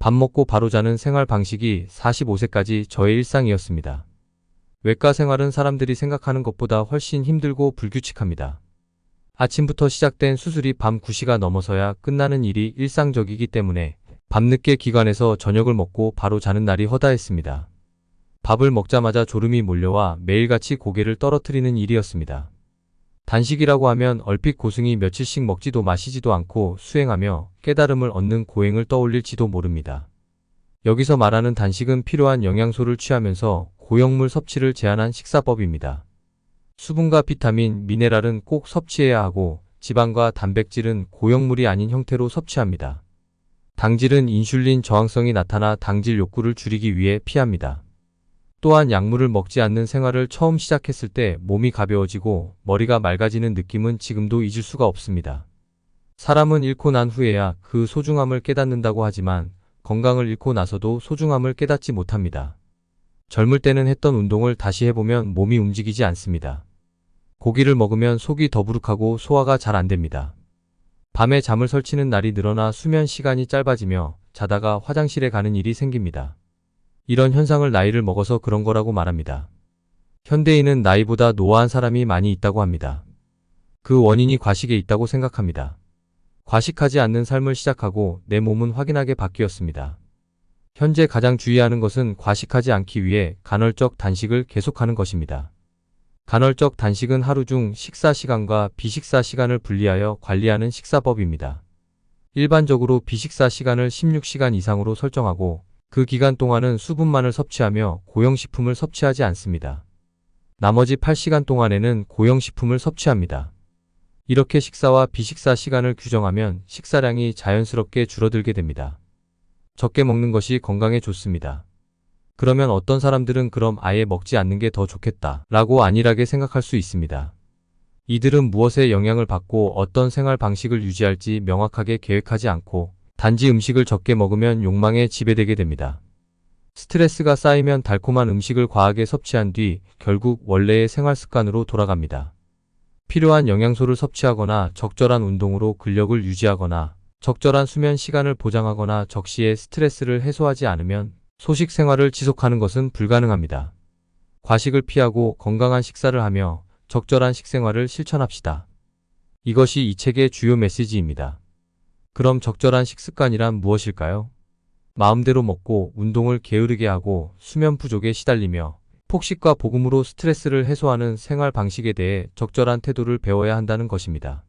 밥 먹고 바로 자는 생활 방식이 45세까지 저의 일상이었습니다. 외과 생활은 사람들이 생각하는 것보다 훨씬 힘들고 불규칙합니다. 아침부터 시작된 수술이 밤 9시가 넘어서야 끝나는 일이 일상적이기 때문에 밤늦게 기관에서 저녁을 먹고 바로 자는 날이 허다했습니다. 밥을 먹자마자 졸음이 몰려와 매일같이 고개를 떨어뜨리는 일이었습니다. 단식이라고 하면 얼핏 고승이 며칠씩 먹지도 마시지도 않고 수행하며 깨달음을 얻는 고행을 떠올릴지도 모릅니다. 여기서 말하는 단식은 필요한 영양소를 취하면서 고용물 섭취를 제한한 식사법입니다. 수분과 비타민, 미네랄은 꼭 섭취해야 하고 지방과 단백질은 고용물이 아닌 형태로 섭취합니다. 당질은 인슐린 저항성이 나타나 당질 욕구를 줄이기 위해 피합니다. 또한 약물을 먹지 않는 생활을 처음 시작했을 때 몸이 가벼워지고 머리가 맑아지는 느낌은 지금도 잊을 수가 없습니다. 사람은 잃고 난 후에야 그 소중함을 깨닫는다고 하지만 건강을 잃고 나서도 소중함을 깨닫지 못합니다. 젊을 때는 했던 운동을 다시 해보면 몸이 움직이지 않습니다. 고기를 먹으면 속이 더부룩하고 소화가 잘 안 됩니다. 밤에 잠을 설치는 날이 늘어나 수면 시간이 짧아지며 자다가 화장실에 가는 일이 생깁니다. 이런 현상을 나이를 먹어서 그런 거라고 말합니다. 현대인은 나이보다 노화한 사람이 많이 있다고 합니다. 그 원인이 과식에 있다고 생각합니다. 과식하지 않는 삶을 시작하고 내 몸은 확연하게 바뀌었습니다. 현재 가장 주의하는 것은 과식하지 않기 위해 간헐적 단식을 계속하는 것입니다. 간헐적 단식은 하루 중 식사 시간과 비식사 시간을 분리하여 관리하는 식사법입니다. 일반적으로 비식사 시간을 16시간 이상으로 설정하고 그 기간 동안은 수분만을 섭취하며 고형식품을 섭취하지 않습니다. 나머지 8시간 동안에는 고형식품을 섭취합니다. 이렇게 식사와 비식사 시간을 규정하면 식사량이 자연스럽게 줄어들게 됩니다. 적게 먹는 것이 건강에 좋습니다. 그러면 어떤 사람들은 그럼 아예 먹지 않는 게 더 좋겠다 라고 안일하게 생각할 수 있습니다. 이들은 무엇에 영향을 받고 어떤 생활 방식을 유지할지 명확하게 계획하지 않고 단지 음식을 적게 먹으면 욕망에 지배되게 됩니다. 스트레스가 쌓이면 달콤한 음식을 과하게 섭취한 뒤 결국 원래의 생활 습관으로 돌아갑니다. 필요한 영양소를 섭취하거나 적절한 운동으로 근력을 유지하거나 적절한 수면 시간을 보장하거나 적시에 스트레스를 해소하지 않으면 소식 생활을 지속하는 것은 불가능합니다. 과식을 피하고 건강한 식사를 하며 적절한 식생활을 실천합시다. 이것이 이 책의 주요 메시지입니다. 그럼 적절한 식습관이란 무엇일까요? 마음대로 먹고 운동을 게으르게 하고 수면 부족에 시달리며 폭식과 복음으로 스트레스를 해소하는 생활 방식에 대해 적절한 태도를 배워야 한다는 것입니다.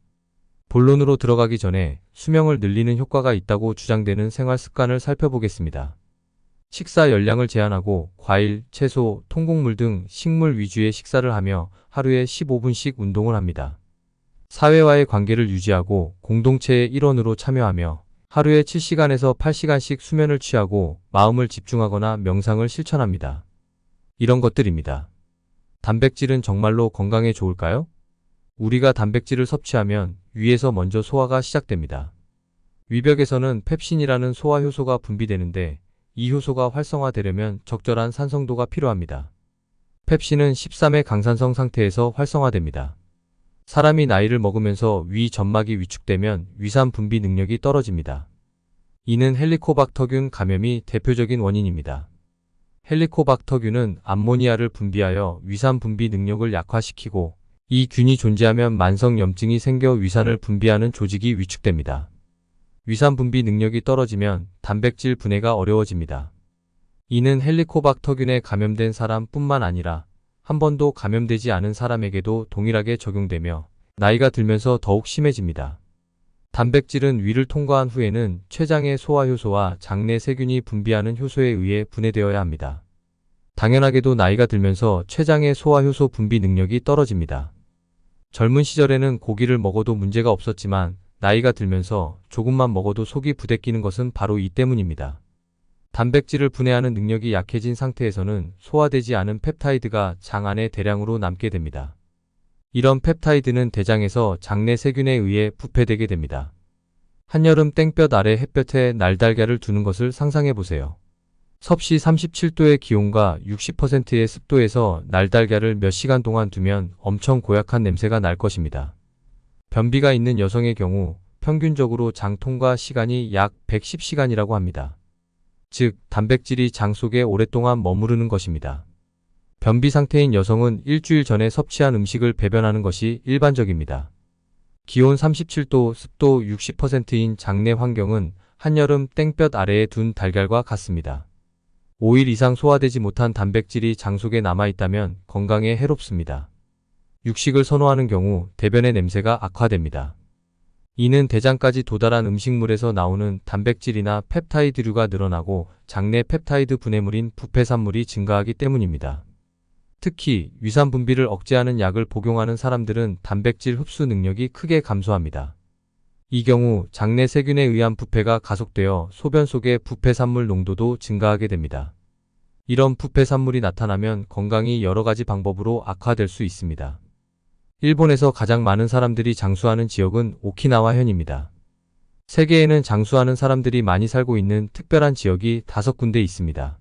본론으로 들어가기 전에 수명을 늘리는 효과가 있다고 주장되는 생활 습관을 살펴보겠습니다. 식사 열량을 제한하고 과일, 채소, 통곡물 등 식물 위주의 식사를 하며 하루에 15분씩 운동을 합니다. 사회와의 관계를 유지하고 공동체의 일원으로 참여하며 하루에 7시간에서 8시간씩 수면을 취하고 마음을 집중하거나 명상을 실천합니다. 이런 것들입니다. 단백질은 정말로 건강에 좋을까요? 우리가 단백질을 섭취하면 위에서 먼저 소화가 시작됩니다. 위벽에서는 펩신이라는 소화 효소가 분비되는데 이 효소가 활성화되려면 적절한 산성도가 필요합니다. 펩신은 13의 강산성 상태에서 활성화됩니다. 사람이 나이를 먹으면서 위 점막이 위축되면 위산 분비 능력이 떨어집니다. 이는 헬리코박터균 감염이 대표적인 원인입니다. 헬리코박터균은 암모니아를 분비하여 위산 분비 능력을 약화시키고 이 균이 존재하면 만성 염증이 생겨 위산을 분비하는 조직이 위축됩니다. 위산 분비 능력이 떨어지면 단백질 분해가 어려워집니다. 이는 헬리코박터균에 감염된 사람뿐만 아니라 한 번도 감염되지 않은 사람에게도 동일하게 적용되며 나이가 들면서 더욱 심해집니다. 단백질은 위를 통과한 후에는 췌장의 소화효소와 장내 세균이 분비하는 효소에 의해 분해되어야 합니다. 당연하게도 나이가 들면서 췌장의 소화효소 분비 능력이 떨어집니다. 젊은 시절에는 고기를 먹어도 문제가 없었지만 나이가 들면서 조금만 먹어도 속이 부대끼는 것은 바로 이 때문입니다. 단백질을 분해하는 능력이 약해진 상태에서는 소화되지 않은 펩타이드가 장 안에 대량으로 남게 됩니다. 이런 펩타이드는 대장에서 장내 세균에 의해 부패되게 됩니다. 한여름 땡볕 아래 햇볕에 날달걀을 두는 것을 상상해보세요. 섭씨 37도의 기온과 60%의 습도에서 날달걀을 몇 시간 동안 두면 엄청 고약한 냄새가 날 것입니다. 변비가 있는 여성의 경우 평균적으로 장 통과 시간이 약 110시간이라고 합니다. 즉 단백질이 장 속에 오랫동안 머무르는 것입니다. 변비 상태인 여성은 일주일 전에 섭취한 음식을 배변하는 것이 일반적입니다. 기온 37도, 습도 60%인 장내 환경은 한여름 땡볕 아래에 둔 달걀과 같습니다. 5일 이상 소화되지 못한 단백질이 장 속에 남아있다면 건강에 해롭습니다. 육식을 선호하는 경우 대변의 냄새가 악화됩니다. 이는 대장까지 도달한 음식물에서 나오는 단백질이나 펩타이드류가 늘어나고 장내 펩타이드 분해물인 부패산물이 증가하기 때문입니다. 특히 위산 분비를 억제하는 약을 복용하는 사람들은 단백질 흡수 능력이 크게 감소합니다. 이 경우 장내 세균에 의한 부패가 가속되어 소변 속의 부패산물 농도도 증가하게 됩니다. 이런 부패산물이 나타나면 건강이 여러 가지 방법으로 악화될 수 있습니다. 일본에서 가장 많은 사람들이 장수하는 지역은 오키나와현입니다. 세계에는 장수하는 사람들이 많이 살고 있는 특별한 지역이 5군데 있습니다.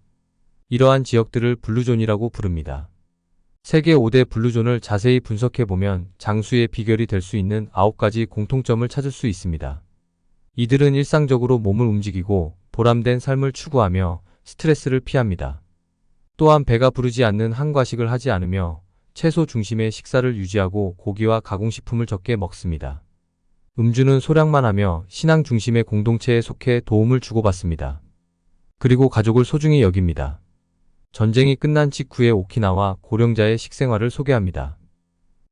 이러한 지역들을 블루존이라고 부릅니다. 세계 5대 블루존을 자세히 분석해보면 장수의 비결이 될 수 있는 9가지 공통점을 찾을 수 있습니다. 이들은 일상적으로 몸을 움직이고 보람된 삶을 추구하며 스트레스를 피합니다. 또한 배가 부르지 않는 한과식을 하지 않으며 채소 중심의 식사를 유지하고 고기와 가공식품을 적게 먹습니다. 음주는 소량만 하며 신앙 중심의 공동체에 속해 도움을 주고받습니다. 그리고 가족을 소중히 여깁니다. 전쟁이 끝난 직후의 오키나와 고령자의 식생활을 소개합니다.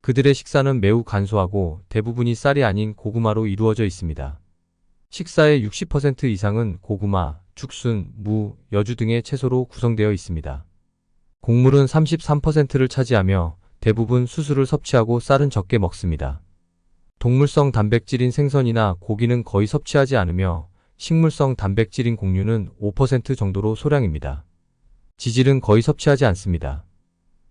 그들의 식사는 매우 간소하고 대부분이 쌀이 아닌 고구마로 이루어져 있습니다. 식사의 60% 이상은 고구마, 죽순, 무, 여주 등의 채소로 구성되어 있습니다. 곡물은 33%를 차지하며 대부분 수수를 섭취하고 쌀은 적게 먹습니다. 동물성 단백질인 생선이나 고기는 거의 섭취하지 않으며 식물성 단백질인 곡류는 5% 정도로 소량입니다. 지질은 거의 섭취하지 않습니다.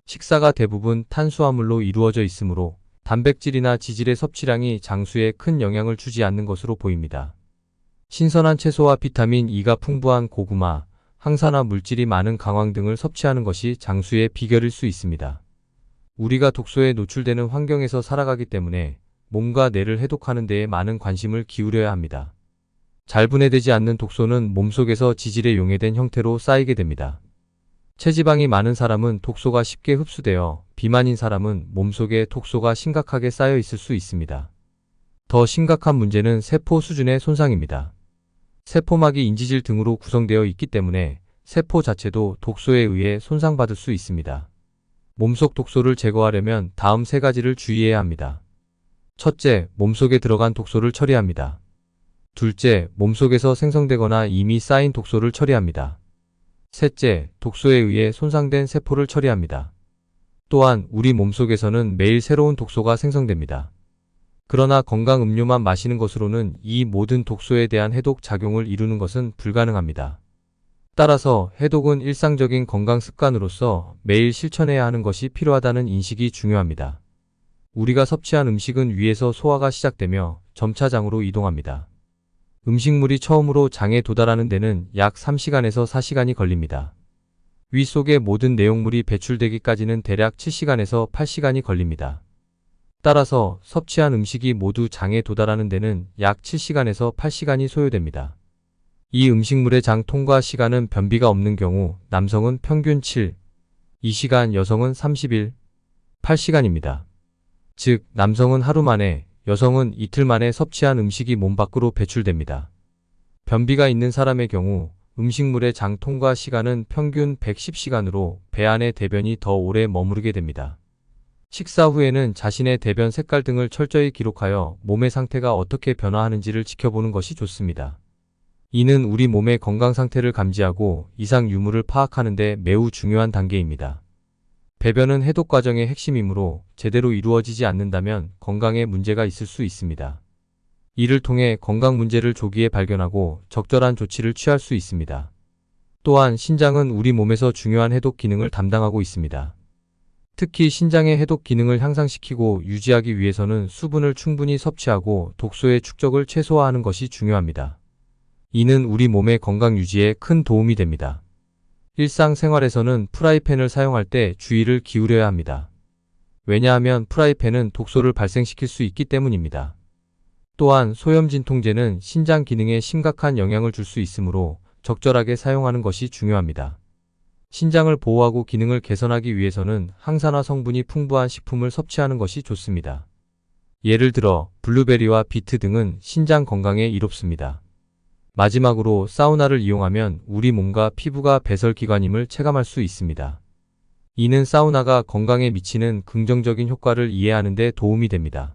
식사가 대부분 탄수화물로 이루어져 있으므로 단백질이나 지질의 섭취량이 장수에 큰 영향을 주지 않는 것으로 보입니다. 신선한 채소와 비타민 E가 풍부한 고구마, 항산화 물질이 많은 강황 등을 섭취하는 것이 장수의 비결일 수 있습니다. 우리가 독소에 노출되는 환경에서 살아가기 때문에 몸과 뇌를 해독하는 데에 많은 관심을 기울여야 합니다. 잘 분해되지 않는 독소는 몸속에서 지질에 용해된 형태로 쌓이게 됩니다. 체지방이 많은 사람은 독소가 쉽게 흡수되어 비만인 사람은 몸속에 독소가 심각하게 쌓여 있을 수 있습니다. 더 심각한 문제는 세포 수준의 손상입니다. 세포막이 인지질 등으로 구성되어 있기 때문에 세포 자체도 독소에 의해 손상받을 수 있습니다. 몸속 독소를 제거하려면 다음 3가지를 주의해야 합니다. 첫째, 몸속에 들어간 독소를 처리합니다. 둘째, 몸속에서 생성되거나 이미 쌓인 독소를 처리합니다. 셋째, 독소에 의해 손상된 세포를 처리합니다. 또한 우리 몸속에서는 매일 새로운 독소가 생성됩니다. 그러나 건강 음료만 마시는 것으로는 이 모든 독소에 대한 해독 작용을 이루는 것은 불가능합니다. 따라서 해독은 일상적인 건강 습관으로서 매일 실천해야 하는 것이 필요하다는 인식이 중요합니다. 우리가 섭취한 음식은 위에서 소화가 시작되며 점차 장으로 이동합니다. 음식물이 처음으로 장에 도달하는 데는 약 3시간에서 4시간이 걸립니다. 위 속의 모든 내용물이 배출되기까지는 대략 7시간에서 8시간이 걸립니다. 따라서 섭취한 음식이 모두 장에 도달하는 데는 약 7시간에서 8시간이 소요됩니다. 이 음식물의 장 통과 시간은 변비가 없는 경우 남성은 평균 2시간, 여성은 30일, 8시간입니다. 즉, 남성은 하루 만에, 여성은 이틀 만에 섭취한 음식이 몸 밖으로 배출됩니다. 변비가 있는 사람의 경우 음식물의 장 통과 시간은 평균 110시간으로 배 안의 대변이 더 오래 머무르게 됩니다. 식사 후에는 자신의 대변 색깔 등을 철저히 기록하여 몸의 상태가 어떻게 변화하는지를 지켜보는 것이 좋습니다. 이는 우리 몸의 건강 상태를 감지하고 이상 유무를 파악하는 데 매우 중요한 단계입니다. 배변은 해독 과정의 핵심이므로 제대로 이루어지지 않는다면 건강에 문제가 있을 수 있습니다. 이를 통해 건강 문제를 조기에 발견하고 적절한 조치를 취할 수 있습니다. 또한 신장은 우리 몸에서 중요한 해독 기능을 담당하고 있습니다. 특히 신장의 해독 기능을 향상시키고 유지하기 위해서는 수분을 충분히 섭취하고 독소의 축적을 최소화하는 것이 중요합니다. 이는 우리 몸의 건강 유지에 큰 도움이 됩니다. 일상생활에서는 프라이팬을 사용할 때 주의를 기울여야 합니다. 왜냐하면 프라이팬은 독소를 발생시킬 수 있기 때문입니다. 또한 소염 진통제는 신장 기능에 심각한 영향을 줄 수 있으므로 적절하게 사용하는 것이 중요합니다. 신장을 보호하고 기능을 개선하기 위해서는 항산화 성분이 풍부한 식품을 섭취하는 것이 좋습니다. 예를 들어 블루베리와 비트 등은 신장 건강에 이롭습니다. 마지막으로 사우나를 이용하면 우리 몸과 피부가 배설기관임을 체감할 수 있습니다. 이는 사우나가 건강에 미치는 긍정적인 효과를 이해하는 데 도움이 됩니다.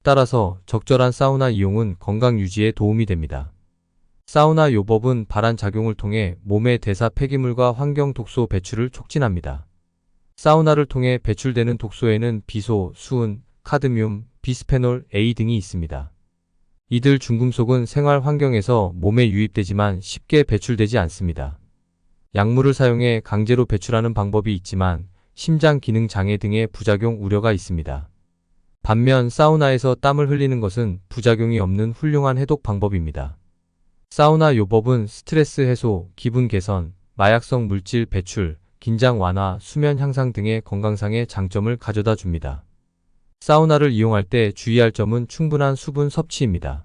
따라서 적절한 사우나 이용은 건강 유지에 도움이 됩니다. 사우나 요법은 발한 작용을 통해 몸의 대사 폐기물과 환경 독소 배출을 촉진합니다. 사우나를 통해 배출되는 독소에는 비소, 수은, 카드뮴, 비스페놀 A 등이 있습니다. 이들 중금속은 생활 환경에서 몸에 유입되지만 쉽게 배출되지 않습니다. 약물을 사용해 강제로 배출하는 방법이 있지만 심장 기능 장애 등의 부작용 우려가 있습니다. 반면 사우나에서 땀을 흘리는 것은 부작용이 없는 훌륭한 해독 방법입니다. 사우나 요법은 스트레스 해소, 기분 개선, 마약성 물질 배출, 긴장 완화, 수면 향상 등의 건강상의 장점을 가져다 줍니다. 사우나를 이용할 때 주의할 점은 충분한 수분 섭취입니다.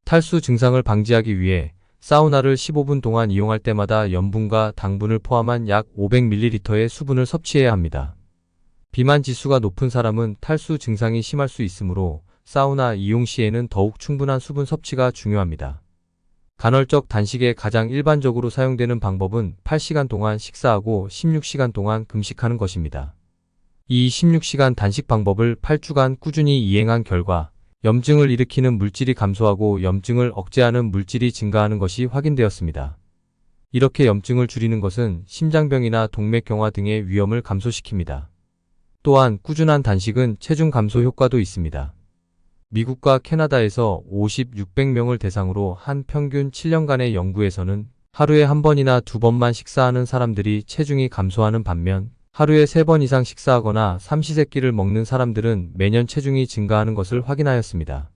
탈수 증상을 방지하기 위해 사우나를 15분 동안 이용할 때마다 염분과 당분을 포함한 약 500ml의 수분을 섭취해야 합니다. 비만 지수가 높은 사람은 탈수 증상이 심할 수 있으므로 사우나 이용 시에는 더욱 충분한 수분 섭취가 중요합니다. 간헐적 단식에 가장 일반적으로 사용되는 방법은 8시간 동안 식사하고 16시간 동안 금식하는 것입니다. 이 16시간 단식 방법을 8주간 꾸준히 이행한 결과 염증을 일으키는 물질이 감소하고 염증을 억제하는 물질이 증가하는 것이 확인되었습니다. 이렇게 염증을 줄이는 것은 심장병이나 동맥경화 등의 위험을 감소시킵니다. 또한 꾸준한 단식은 체중 감소 효과도 있습니다. 미국과 캐나다에서 50-600명을 대상으로 한 평균 7년간의 연구에서는 하루에 한 번이나 두 번만 식사하는 사람들이 체중이 감소하는 반면 하루에 3번 이상 식사하거나 삼시세끼를 먹는 사람들은 매년 체중이 증가하는 것을 확인하였습니다.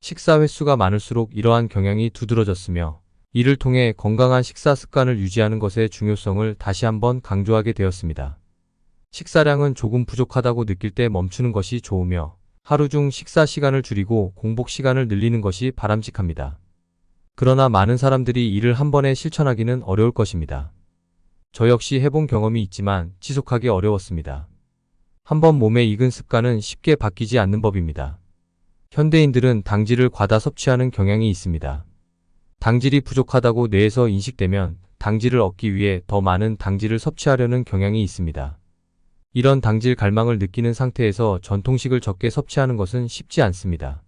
식사 횟수가 많을수록 이러한 경향이 두드러졌으며 이를 통해 건강한 식사 습관을 유지하는 것의 중요성을 다시 한번 강조하게 되었습니다. 식사량은 조금 부족하다고 느낄 때 멈추는 것이 좋으며 하루 중 식사 시간을 줄이고 공복 시간을 늘리는 것이 바람직합니다. 그러나 많은 사람들이 이를 한 번에 실천하기는 어려울 것입니다. 저 역시 해본 경험이 있지만 지속하기 어려웠습니다. 한번 몸에 익은 습관은 쉽게 바뀌지 않는 법입니다. 현대인들은 당질을 과다 섭취하는 경향이 있습니다. 당질이 부족하다고 뇌에서 인식되면 당질을 얻기 위해 더 많은 당질을 섭취하려는 경향이 있습니다. 이런 당질 갈망을 느끼는 상태에서 전통식을 적게 섭취하는 것은 쉽지 않습니다.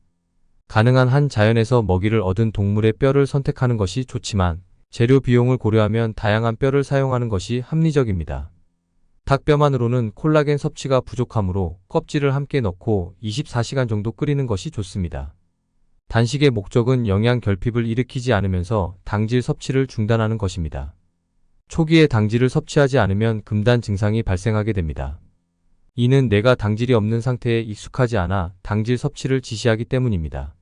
가능한 한 자연에서 먹이를 얻은 동물의 뼈를 선택하는 것이 좋지만 재료 비용을 고려하면 다양한 뼈를 사용하는 것이 합리적입니다. 닭뼈만으로는 콜라겐 섭취가 부족하므로 껍질을 함께 넣고 24시간 정도 끓이는 것이 좋습니다. 단식의 목적은 영양 결핍을 일으키지 않으면서 당질 섭취를 중단하는 것입니다. 초기에 당질을 섭취하지 않으면 금단 증상이 발생하게 됩니다. 이는 뇌가 당질이 없는 상태에 익숙하지 않아 당질 섭취를 지시하기 때문입니다.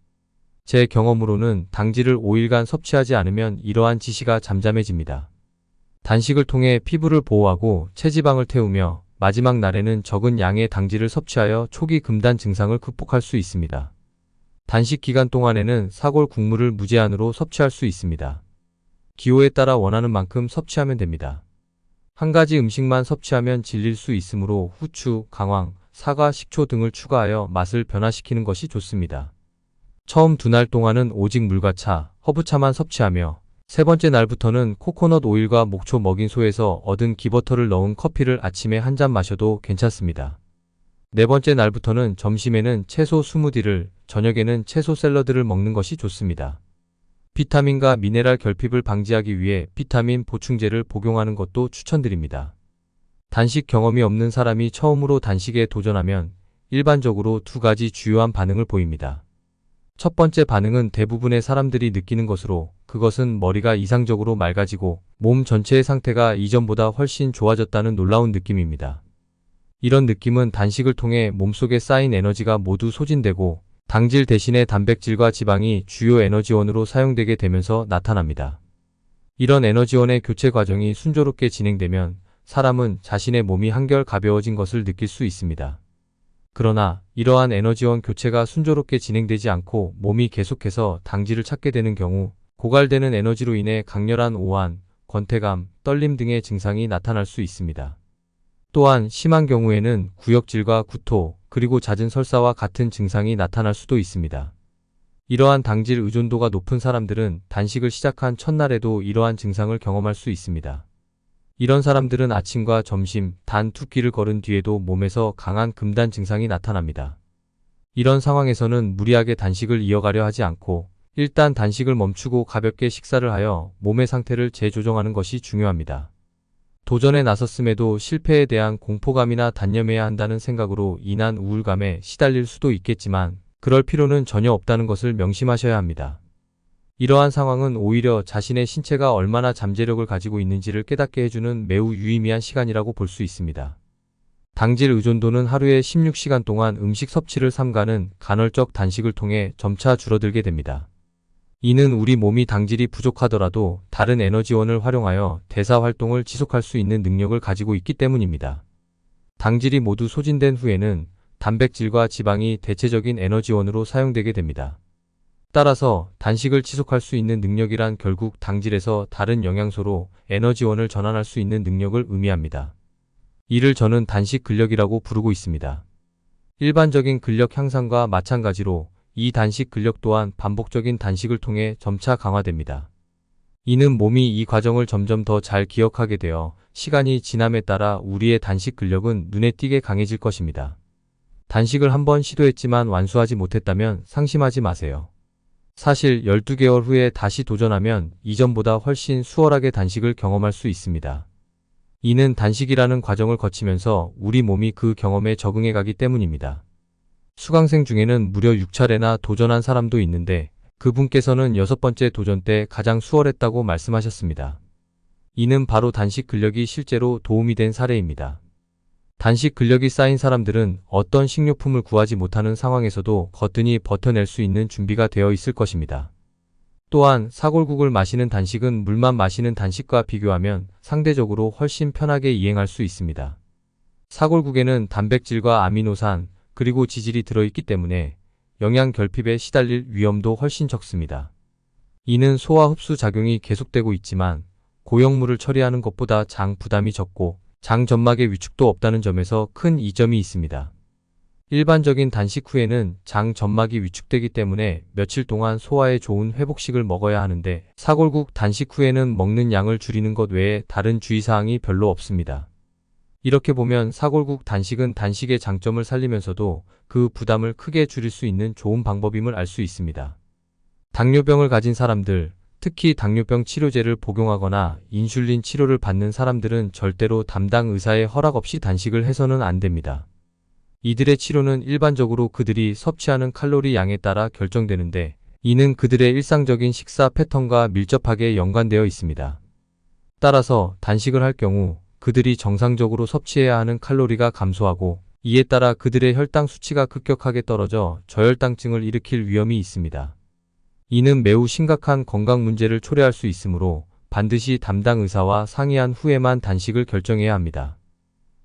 제 경험으로는 당질을 5일간 섭취하지 않으면 이러한 지시가 잠잠해집니다. 단식을 통해 피부를 보호하고 체지방을 태우며 마지막 날에는 적은 양의 당질을 섭취하여 초기 금단 증상을 극복할 수 있습니다. 단식 기간 동안에는 사골 국물을 무제한으로 섭취할 수 있습니다. 기호에 따라 원하는 만큼 섭취하면 됩니다. 한 가지 음식만 섭취하면 질릴 수 있으므로 후추, 강황, 사과, 식초 등을 추가하여 맛을 변화시키는 것이 좋습니다. 처음 2날 동안은 오직 물과 차, 허브차만 섭취하며 세 번째 날부터는 코코넛 오일과 목초 먹인 소에서 얻은 기버터를 넣은 커피를 아침에 한 잔 마셔도 괜찮습니다. 네 번째 날부터는 점심에는 채소 스무디를, 저녁에는 채소 샐러드를 먹는 것이 좋습니다. 비타민과 미네랄 결핍을 방지하기 위해 비타민 보충제를 복용하는 것도 추천드립니다. 단식 경험이 없는 사람이 처음으로 단식에 도전하면 일반적으로 2가지 주요한 반응을 보입니다. 첫 번째 반응은 대부분의 사람들이 느끼는 것으로 그것은 머리가 이상적으로 맑아지고 몸 전체의 상태가 이전보다 훨씬 좋아졌다는 놀라운 느낌입니다. 이런 느낌은 단식을 통해 몸속에 쌓인 에너지가 모두 소진되고 당질 대신에 단백질과 지방이 주요 에너지원으로 사용되게 되면서 나타납니다. 이런 에너지원의 교체 과정이 순조롭게 진행되면 사람은 자신의 몸이 한결 가벼워진 것을 느낄 수 있습니다. 그러나 이러한 에너지원 교체가 순조롭게 진행되지 않고 몸이 계속해서 당질을 찾게 되는 경우 고갈되는 에너지로 인해 강렬한 오한, 권태감, 떨림 등의 증상이 나타날 수 있습니다. 또한 심한 경우에는 구역질과 구토, 그리고 잦은 설사와 같은 증상이 나타날 수도 있습니다. 이러한 당질 의존도가 높은 사람들은 단식을 시작한 첫날에도 이러한 증상을 경험할 수 있습니다. 이런 사람들은 아침과 점심, 단 2끼를 걸은 뒤에도 몸에서 강한 금단 증상이 나타납니다. 이런 상황에서는 무리하게 단식을 이어가려 하지 않고 일단 단식을 멈추고 가볍게 식사를 하여 몸의 상태를 재조정하는 것이 중요합니다. 도전에 나섰음에도 실패에 대한 공포감이나 단념해야 한다는 생각으로 인한 우울감에 시달릴 수도 있겠지만 그럴 필요는 전혀 없다는 것을 명심하셔야 합니다. 이러한 상황은 오히려 자신의 신체가 얼마나 잠재력을 가지고 있는지를 깨닫게 해주는 매우 유의미한 시간이라고 볼 수 있습니다. 당질 의존도는 하루에 16시간 동안 음식 섭취를 삼가는 간헐적 단식을 통해 점차 줄어들게 됩니다. 이는 우리 몸이 당질이 부족하더라도 다른 에너지원을 활용하여 대사 활동을 지속할 수 있는 능력을 가지고 있기 때문입니다. 당질이 모두 소진된 후에는 단백질과 지방이 대체적인 에너지원으로 사용되게 됩니다. 따라서 단식을 지속할 수 있는 능력이란 결국 당질에서 다른 영양소로 에너지원을 전환할 수 있는 능력을 의미합니다. 이를 저는 단식 근력이라고 부르고 있습니다. 일반적인 근력 향상과 마찬가지로 이 단식 근력 또한 반복적인 단식을 통해 점차 강화됩니다. 이는 몸이 이 과정을 점점 더 잘 기억하게 되어 시간이 지남에 따라 우리의 단식 근력은 눈에 띄게 강해질 것입니다. 단식을 한번 시도했지만 완수하지 못했다면 상심하지 마세요. 사실 12개월 후에 다시 도전하면 이전보다 훨씬 수월하게 단식을 경험할 수 있습니다. 이는 단식이라는 과정을 거치면서 우리 몸이 그 경험에 적응해 가기 때문입니다. 수강생 중에는 무려 6차례나 도전한 사람도 있는데 그분께서는 6번째 도전 때 가장 수월했다고 말씀하셨습니다. 이는 바로 단식 근력이 실제로 도움이 된 사례입니다. 단식 근력이 쌓인 사람들은 어떤 식료품을 구하지 못하는 상황에서도 거뜬히 버텨낼 수 있는 준비가 되어 있을 것입니다. 또한 사골국을 마시는 단식은 물만 마시는 단식과 비교하면 상대적으로 훨씬 편하게 이행할 수 있습니다. 사골국에는 단백질과 아미노산, 그리고 지질이 들어있기 때문에 영양 결핍에 시달릴 위험도 훨씬 적습니다. 이는 소화 흡수 작용이 계속되고 있지만 고용물을 처리하는 것보다 장 부담이 적고 장 점막의 위축도 없다는 점에서 큰 이점이 있습니다. 일반적인 단식 후에는 장 점막이 위축되기 때문에 며칠 동안 소화에 좋은 회복식을 먹어야 하는데 사골국 단식 후에는 먹는 양을 줄이는 것 외에 다른 주의사항이 별로 없습니다. 이렇게 보면 사골국 단식은 단식의 장점을 살리면서도 그 부담을 크게 줄일 수 있는 좋은 방법임을 알 수 있습니다. 당뇨병을 가진 사람들, 특히 당뇨병 치료제를 복용하거나 인슐린 치료를 받는 사람들은 절대로 담당 의사의 허락 없이 단식을 해서는 안 됩니다. 이들의 치료는 일반적으로 그들이 섭취하는 칼로리 양에 따라 결정되는데 이는 그들의 일상적인 식사 패턴과 밀접하게 연관되어 있습니다. 따라서 단식을 할 경우 그들이 정상적으로 섭취해야 하는 칼로리가 감소하고 이에 따라 그들의 혈당 수치가 급격하게 떨어져 저혈당증을 일으킬 위험이 있습니다. 이는 매우 심각한 건강 문제를 초래할 수 있으므로 반드시 담당 의사와 상의한 후에만 단식을 결정해야 합니다.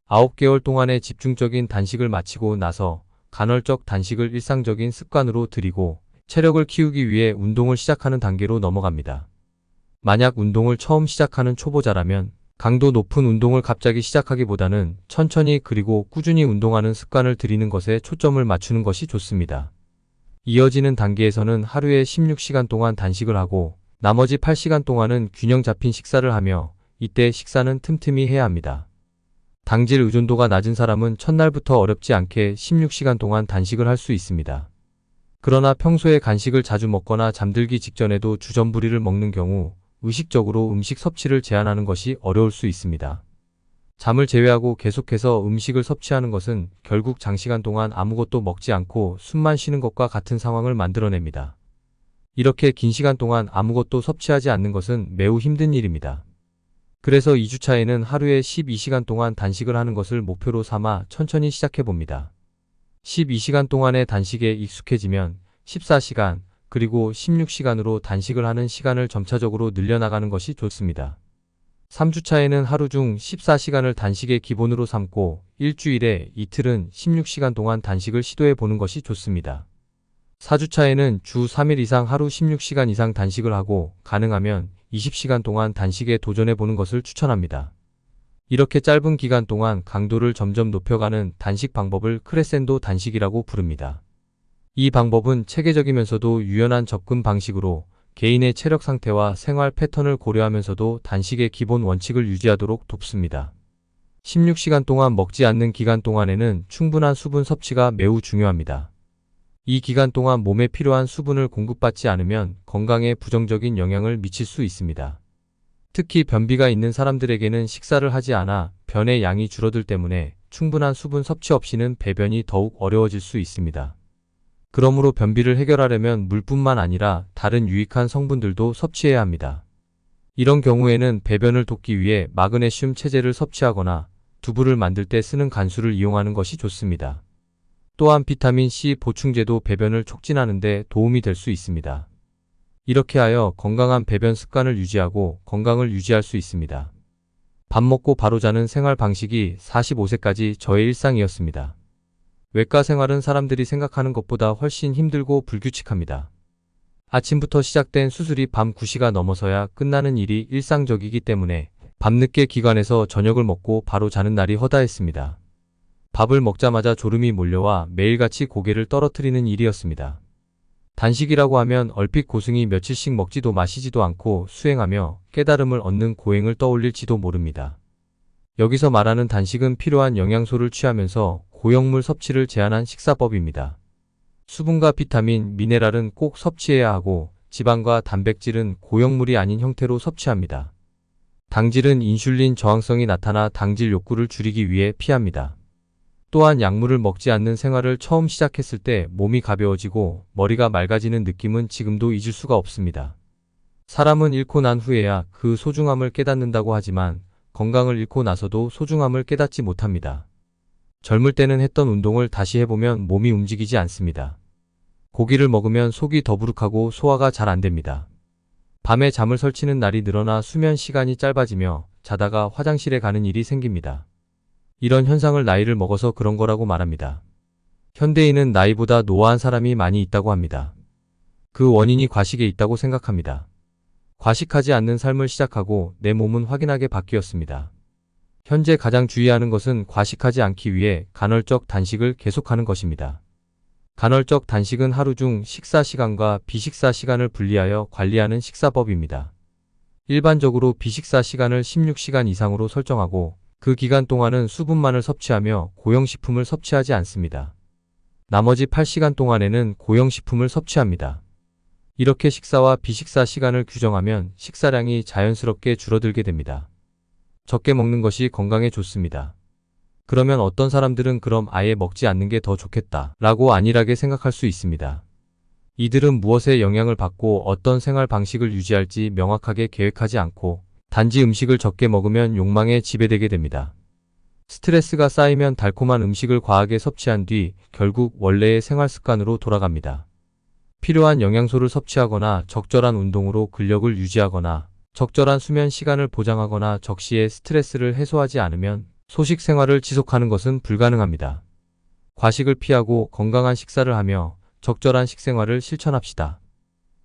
9개월 동안의 집중적인 단식을 마치고 나서 간헐적 단식을 일상적인 습관으로 들이고 체력을 키우기 위해 운동을 시작하는 단계로 넘어갑니다. 만약 운동을 처음 시작하는 초보자라면 강도 높은 운동을 갑자기 시작하기보다는 천천히 그리고 꾸준히 운동하는 습관을 들이는 것에 초점을 맞추는 것이 좋습니다. 이어지는 단계에서는 하루에 16시간 동안 단식을 하고 나머지 8시간 동안은 균형 잡힌 식사를 하며 이때 식사는 틈틈이 해야 합니다. 당질 의존도가 낮은 사람은 첫날부터 어렵지 않게 16시간 동안 단식을 할 수 있습니다. 그러나 평소에 간식을 자주 먹거나 잠들기 직전에도 주전부리를 먹는 경우 의식적으로 음식 섭취를 제한하는 것이 어려울 수 있습니다. 잠을 제외하고 계속해서 음식을 섭취하는 것은 결국 장시간 동안 아무것도 먹지 않고 숨만 쉬는 것과 같은 상황을 만들어냅니다. 이렇게 긴 시간 동안 아무것도 섭취하지 않는 것은 매우 힘든 일입니다. 그래서 2주차에는 하루에 12시간 동안 단식을 하는 것을 목표로 삼아 천천히 시작해봅니다. 12시간 동안의 단식에 익숙해지면 14시간, 그리고 16시간으로 단식을 하는 시간을 점차적으로 늘려나가는 것이 좋습니다. 3주차에는 하루 중 14시간을 단식의 기본으로 삼고 일주일에 이틀은 16시간 동안 단식을 시도해 보는 것이 좋습니다. 4주차에는 주 3일 이상 하루 16시간 이상 단식을 하고 가능하면 20시간 동안 단식에 도전해 보는 것을 추천합니다. 이렇게 짧은 기간 동안 강도를 점점 높여가는 단식 방법을 크레센도 단식이라고 부릅니다. 이 방법은 체계적이면서도 유연한 접근 방식으로 개인의 체력 상태와 생활 패턴을 고려하면서도 단식의 기본 원칙을 유지하도록 돕습니다. 16시간 동안 먹지 않는 기간 동안에는 충분한 수분 섭취가 매우 중요합니다. 이 기간 동안 몸에 필요한 수분을 공급받지 않으면 건강에 부정적인 영향을 미칠 수 있습니다. 특히 변비가 있는 사람들에게는 식사를 하지 않아 변의 양이 줄어들 때문에 충분한 수분 섭취 없이는 배변이 더욱 어려워질 수 있습니다. 그러므로 변비를 해결하려면 물뿐만 아니라 다른 유익한 성분들도 섭취해야 합니다. 이런 경우에는 배변을 돕기 위해 마그네슘 체제를 섭취하거나 두부를 만들 때 쓰는 간수를 이용하는 것이 좋습니다. 또한 비타민C 보충제도 배변을 촉진하는 데 도움이 될 수 있습니다. 이렇게 하여 건강한 배변 습관을 유지하고 건강을 유지할 수 있습니다. 밥 먹고 바로 자는 생활 방식이 45세까지 저의 일상이었습니다. 외과 생활은 사람들이 생각하는 것보다 훨씬 힘들고 불규칙합니다. 아침부터 시작된 수술이 밤 9시가 넘어서야 끝나는 일이 일상적이기 때문에 밤늦게 기관에서 저녁을 먹고 바로 자는 날이 허다했습니다. 밥을 먹자마자 졸음이 몰려와 매일같이 고개를 떨어뜨리는 일이었습니다. 단식이라고 하면 얼핏 고승이 며칠씩 먹지도 마시지도 않고 수행하며 깨달음을 얻는 고행을 떠올릴지도 모릅니다. 여기서 말하는 단식은 필요한 영양소를 취하면서 고용물 섭취를 제한한 식사법입니다. 수분과 비타민, 미네랄은 꼭 섭취해야 하고 지방과 단백질은 고용물이 아닌 형태로 섭취합니다. 당질은 인슐린 저항성이 나타나 당질 욕구를 줄이기 위해 피합니다. 또한 약물을 먹지 않는 생활을 처음 시작했을 때 몸이 가벼워지고 머리가 맑아지는 느낌은 지금도 잊을 수가 없습니다. 사람은 잃고 난 후에야 그 소중함을 깨닫는다고 하지만 건강을 잃고 나서도 소중함을 깨닫지 못합니다. 젊을 때는 했던 운동을 다시 해보면 몸이 움직이지 않습니다. 고기를 먹으면 속이 더부룩하고 소화가 잘 안 됩니다. 밤에 잠을 설치는 날이 늘어나 수면 시간이 짧아지며 자다가 화장실에 가는 일이 생깁니다. 이런 현상을 나이를 먹어서 그런 거라고 말합니다. 현대인은 나이보다 노화한 사람이 많이 있다고 합니다. 그 원인이 과식에 있다고 생각합니다. 과식하지 않는 삶을 시작하고 내 몸은 확연하게 바뀌었습니다. 현재 가장 주의하는 것은 과식하지 않기 위해 간헐적 단식을 계속하는 것입니다. 간헐적 단식은 하루 중 식사 시간과 비식사 시간을 분리하여 관리하는 식사법입니다. 일반적으로 비식사 시간을 16시간 이상으로 설정하고 그 기간 동안은 수분만을 섭취하며 고형식품을 섭취하지 않습니다. 나머지 8시간 동안에는 고형식품을 섭취합니다. 이렇게 식사와 비식사 시간을 규정하면 식사량이 자연스럽게 줄어들게 됩니다. 적게 먹는 것이 건강에 좋습니다. 그러면 어떤 사람들은 그럼 아예 먹지 않는 게 더 좋겠다 라고 안일하게 생각할 수 있습니다. 이들은 무엇에 영향을 받고 어떤 생활 방식을 유지할지 명확하게 계획하지 않고 단지 음식을 적게 먹으면 욕망에 지배되게 됩니다. 스트레스가 쌓이면 달콤한 음식을 과하게 섭취한 뒤 결국 원래의 생활 습관으로 돌아갑니다. 필요한 영양소를 섭취하거나 적절한 운동으로 근력을 유지하거나 적절한 수면 시간을 보장하거나 적시에 스트레스를 해소하지 않으면 소식 생활을 지속하는 것은 불가능합니다. 과식을 피하고 건강한 식사를 하며 적절한 식생활을 실천합시다.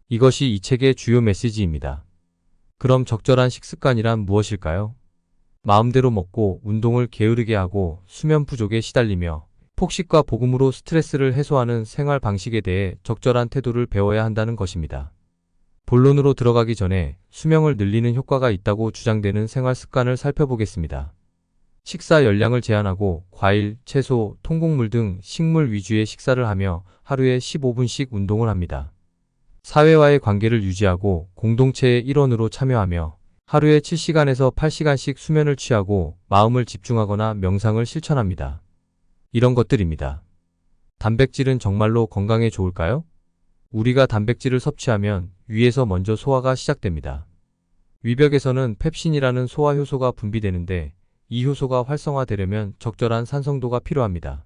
이것이 이 책의 주요 메시지입니다. 그럼 적절한 식습관이란 무엇일까요? 마음대로 먹고 운동을 게으르게 하고 수면 부족에 시달리며 폭식과 복음으로 스트레스를 해소하는 생활 방식에 대해 적절한 태도를 배워야 한다는 것입니다. 본론으로 들어가기 전에 수명을 늘리는 효과가 있다고 주장되는 생활 습관을 살펴보겠습니다. 식사 열량을 제한하고 과일, 채소, 통곡물 등 식물 위주의 식사를 하며 하루에 15분씩 운동을 합니다. 사회와의 관계를 유지하고 공동체의 일원으로 참여하며 하루에 7시간에서 8시간씩 수면을 취하고 마음을 집중하거나 명상을 실천합니다. 이런 것들입니다. 단백질은 정말로 건강에 좋을까요? 우리가 단백질을 섭취하면 위에서 먼저 소화가 시작됩니다. 위벽에서는 펩신이라는 소화 효소가 분비되는데 이 효소가 활성화되려면 적절한 산성도가 필요합니다.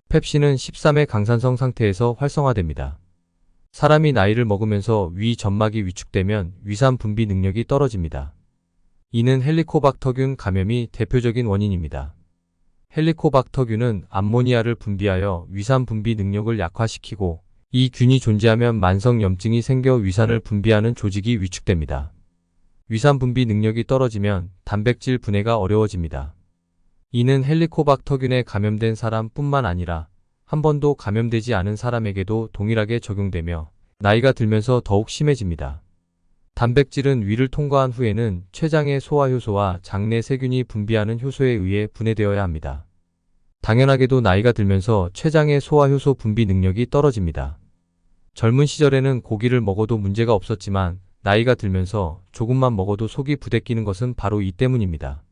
펩신은 13의 강산성 상태에서 활성화됩니다. 사람이 나이를 먹으면서 위 점막이 위축되면 위산 분비 능력이 떨어집니다. 이는 헬리코박터균 감염이 대표적인 원인입니다. 헬리코박터균은 암모니아를 분비하여 위산 분비 능력을 약화시키고 이 균이 존재하면 만성염증이 생겨 위산을 분비하는 조직이 위축됩니다. 위산 분비 능력이 떨어지면 단백질 분해가 어려워집니다. 이는 헬리코박터균에 감염된 사람뿐만 아니라 한 번도 감염되지 않은 사람에게도 동일하게 적용되며 나이가 들면서 더욱 심해집니다. 단백질은 위를 통과한 후에는 췌장의 소화효소와 장내 세균이 분비하는 효소에 의해 분해되어야 합니다. 당연하게도 나이가 들면서 췌장의 소화효소 분비 능력이 떨어집니다. 젊은 시절에는 고기를 먹어도 문제가 없었지만 나이가 들면서 조금만 먹어도 속이 부대끼는 것은 바로 이 때문입니다.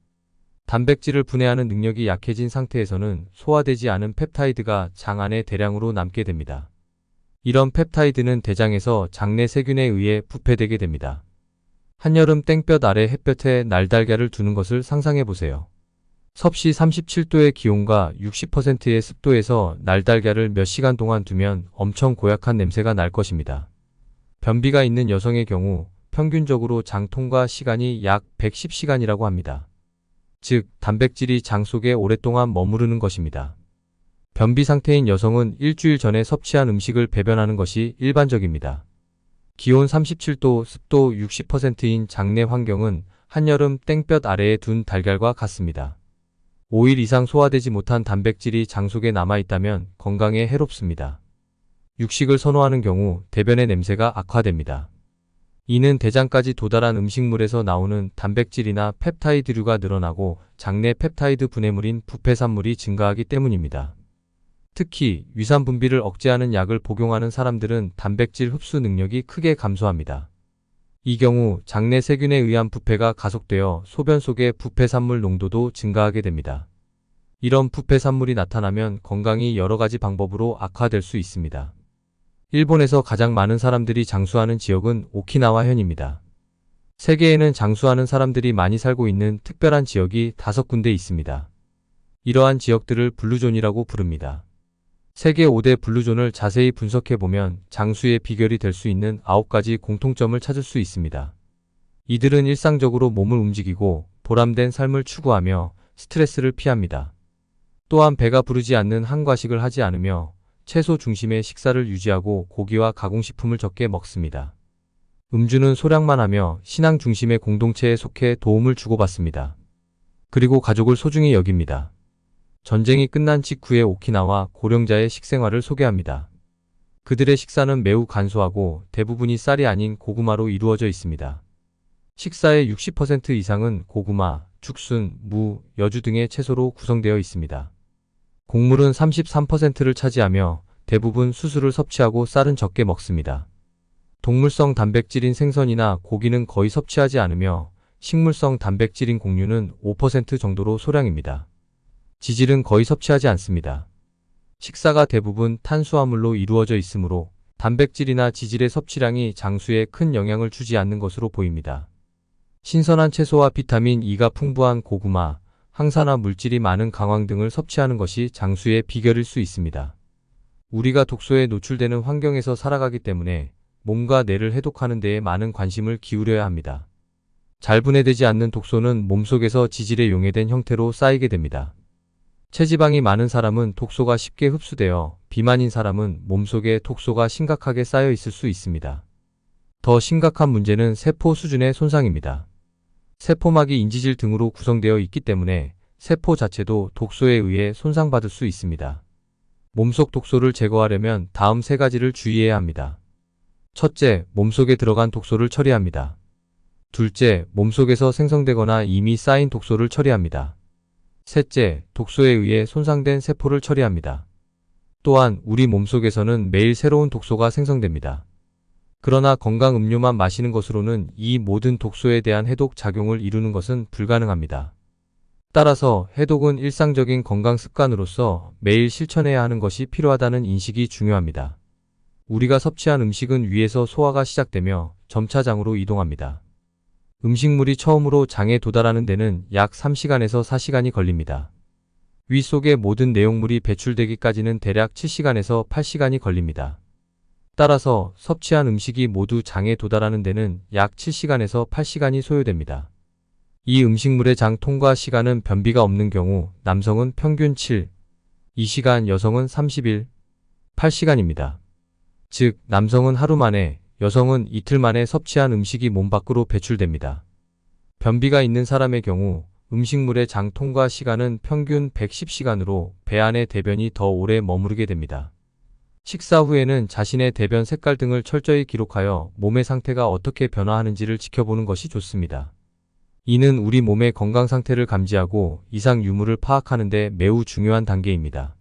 단백질을 분해하는 능력이 약해진 상태에서는 소화되지 않은 펩타이드가 장 안에 대량으로 남게 됩니다. 이런 펩타이드는 대장에서 장내 세균에 의해 부패되게 됩니다. 한여름 땡볕 아래 햇볕에 날달걀을 두는 것을 상상해 보세요. 섭씨 37도의 기온과 60%의 습도에서 날달걀을 몇 시간 동안 두면 엄청 고약한 냄새가 날 것입니다. 변비가 있는 여성의 경우 평균적으로 장 통과 시간이 약 110시간이라고 합니다. 즉, 단백질이 장 속에 오랫동안 머무르는 것입니다. 변비 상태인 여성은 일주일 전에 섭취한 음식을 배변하는 것이 일반적입니다. 기온 37도, 습도 60%인 장내 환경은 한여름 땡볕 아래에 둔 달걀과 같습니다. 5일 이상 소화되지 못한 단백질이 장 속에 남아있다면 건강에 해롭습니다. 육식을 선호하는 경우 대변의 냄새가 악화됩니다. 이는 대장까지 도달한 음식물에서 나오는 단백질이나 펩타이드류가 늘어나고 장내 펩타이드 분해물인 부패산물이 증가하기 때문입니다. 특히 위산 분비를 억제하는 약을 복용하는 사람들은 단백질 흡수 능력이 크게 감소합니다. 이 경우 장내 세균에 의한 부패가 가속되어 소변 속의 부패산물 농도도 증가하게 됩니다. 이런 부패산물이 나타나면 건강이 여러 가지 방법으로 악화될 수 있습니다. 일본에서 가장 많은 사람들이 장수하는 지역은 오키나와현입니다. 세계에는 장수하는 사람들이 많이 살고 있는 특별한 지역이 5군데 있습니다. 이러한 지역들을 블루존이라고 부릅니다. 세계 5대 블루존을 자세히 분석해보면 장수의 비결이 될 수 있는 9가지 공통점을 찾을 수 있습니다. 이들은 일상적으로 몸을 움직이고 보람된 삶을 추구하며 스트레스를 피합니다. 또한 배가 부르지 않는 한과식을 하지 않으며 채소 중심의 식사를 유지하고 고기와 가공식품을 적게 먹습니다. 음주는 소량만 하며 신앙 중심의 공동체에 속해 도움을 주고받습니다. 그리고 가족을 소중히 여깁니다. 전쟁이 끝난 직후의 오키나와 고령자의 식생활을 소개합니다. 그들의 식사는 매우 간소하고 대부분이 쌀이 아닌 고구마로 이루어져 있습니다. 식사의 60% 이상은 고구마, 죽순, 무, 여주 등의 채소로 구성되어 있습니다. 곡물은 33%를 차지하며 대부분 수수를 섭취하고 쌀은 적게 먹습니다. 동물성 단백질인 생선이나 고기는 거의 섭취하지 않으며 식물성 단백질인 곡류는 5% 정도로 소량입니다. 지질은 거의 섭취하지 않습니다. 식사가 대부분 탄수화물로 이루어져 있으므로 단백질이나 지질의 섭취량이 장수에 큰 영향을 주지 않는 것으로 보입니다. 신선한 채소와 비타민 E가 풍부한 고구마, 항산화 물질이 많은 강황 등을 섭취하는 것이 장수의 비결일 수 있습니다. 우리가 독소에 노출되는 환경에서 살아가기 때문에 몸과 뇌를 해독하는 데에 많은 관심을 기울여야 합니다. 잘 분해되지 않는 독소는 몸속에서 지질에 용해된 형태로 쌓이게 됩니다. 체지방이 많은 사람은 독소가 쉽게 흡수되어 비만인 사람은 몸속에 독소가 심각하게 쌓여 있을 수 있습니다. 더 심각한 문제는 세포 수준의 손상입니다. 세포막이 인지질 등으로 구성되어 있기 때문에 세포 자체도 독소에 의해 손상받을 수 있습니다. 몸속 독소를 제거하려면 다음 3가지를 주의해야 합니다. 첫째, 몸속에 들어간 독소를 처리합니다. 둘째, 몸속에서 생성되거나 이미 쌓인 독소를 처리합니다. 셋째, 독소에 의해 손상된 세포를 처리합니다. 또한 우리 몸속에서는 매일 새로운 독소가 생성됩니다. 그러나 건강 음료만 마시는 것으로는 이 모든 독소에 대한 해독 작용을 이루는 것은 불가능합니다. 따라서 해독은 일상적인 건강 습관으로서 매일 실천해야 하는 것이 필요하다는 인식이 중요합니다. 우리가 섭취한 음식은 위에서 소화가 시작되며 점차 장으로 이동합니다. 음식물이 처음으로 장에 도달하는 데는 약 3시간에서 4시간이 걸립니다. 위 속의 모든 내용물이 배출되기까지는 대략 7시간에서 8시간이 걸립니다. 따라서 섭취한 음식이 모두 장에 도달하는 데는 약 7시간에서 8시간이 소요됩니다. 이 음식물의 장 통과 시간은 변비가 없는 경우 남성은 평균 2시간, 여성은 31, 8시간입니다. 즉, 남성은 하루 만에, 여성은 이틀 만에 섭취한 음식이 몸 밖으로 배출됩니다. 변비가 있는 사람의 경우 음식물의 장 통과 시간은 평균 110시간으로 배 안의 대변이 더 오래 머무르게 됩니다. 식사 후에는 자신의 대변 색깔 등을 철저히 기록하여 몸의 상태가 어떻게 변화하는지를 지켜보는 것이 좋습니다. 이는 우리 몸의 건강 상태를 감지하고 이상 유무를 파악하는 데 매우 중요한 단계입니다.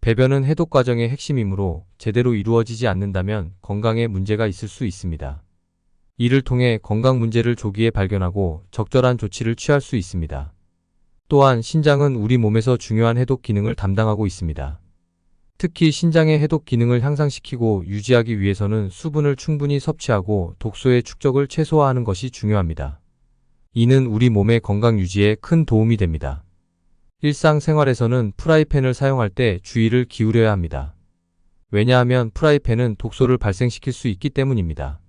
배변은 해독 과정의 핵심이므로 제대로 이루어지지 않는다면 건강에 문제가 있을 수 있습니다. 이를 통해 건강 문제를 조기에 발견하고 적절한 조치를 취할 수 있습니다. 또한 신장은 우리 몸에서 중요한 해독 기능을 담당하고 있습니다. 특히 신장의 해독 기능을 향상시키고 유지하기 위해서는 수분을 충분히 섭취하고 독소의 축적을 최소화하는 것이 중요합니다. 이는 우리 몸의 건강 유지에 큰 도움이 됩니다. 일상생활에서는 프라이팬을 사용할 때 주의를 기울여야 합니다. 왜냐하면 프라이팬은 독소를 발생시킬 수 있기 때문입니다.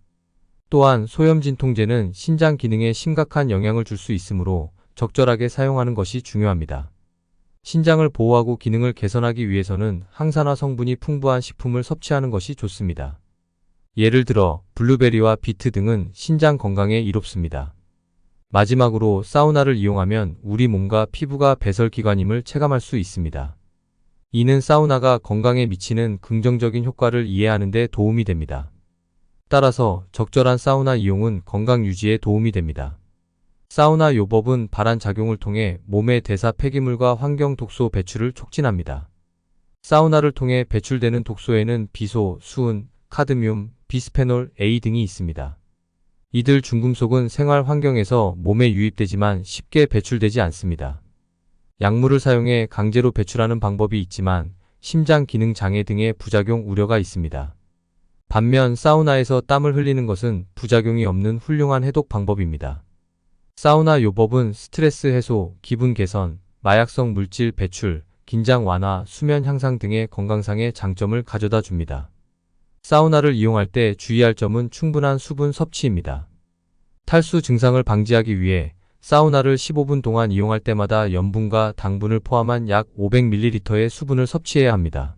또한 소염진통제는 신장 기능에 심각한 영향을 줄 수 있으므로 적절하게 사용하는 것이 중요합니다. 신장을 보호하고 기능을 개선하기 위해서는 항산화 성분이 풍부한 식품을 섭취하는 것이 좋습니다. 예를 들어 블루베리와 비트 등은 신장 건강에 이롭습니다. 마지막으로 사우나를 이용하면 우리 몸과 피부가 배설기관임을 체감할 수 있습니다. 이는 사우나가 건강에 미치는 긍정적인 효과를 이해하는 데 도움이 됩니다. 따라서 적절한 사우나 이용은 건강 유지에 도움이 됩니다. 사우나 요법은 발한 작용을 통해 몸의 대사 폐기물과 환경 독소 배출을 촉진합니다. 사우나를 통해 배출되는 독소에는 비소, 수은, 카드뮴, 비스페놀 A 등이 있습니다. 이들 중금속은 생활 환경에서 몸에 유입되지만 쉽게 배출되지 않습니다. 약물을 사용해 강제로 배출하는 방법이 있지만 심장 기능 장애 등의 부작용 우려가 있습니다. 반면 사우나에서 땀을 흘리는 것은 부작용이 없는 훌륭한 해독 방법입니다. 사우나 요법은 스트레스 해소, 기분 개선, 마약성 물질 배출, 긴장 완화, 수면 향상 등의 건강상의 장점을 가져다 줍니다. 사우나를 이용할 때 주의할 점은 충분한 수분 섭취입니다. 탈수 증상을 방지하기 위해 사우나를 15분 동안 이용할 때마다 염분과 당분을 포함한 약 500ml의 수분을 섭취해야 합니다.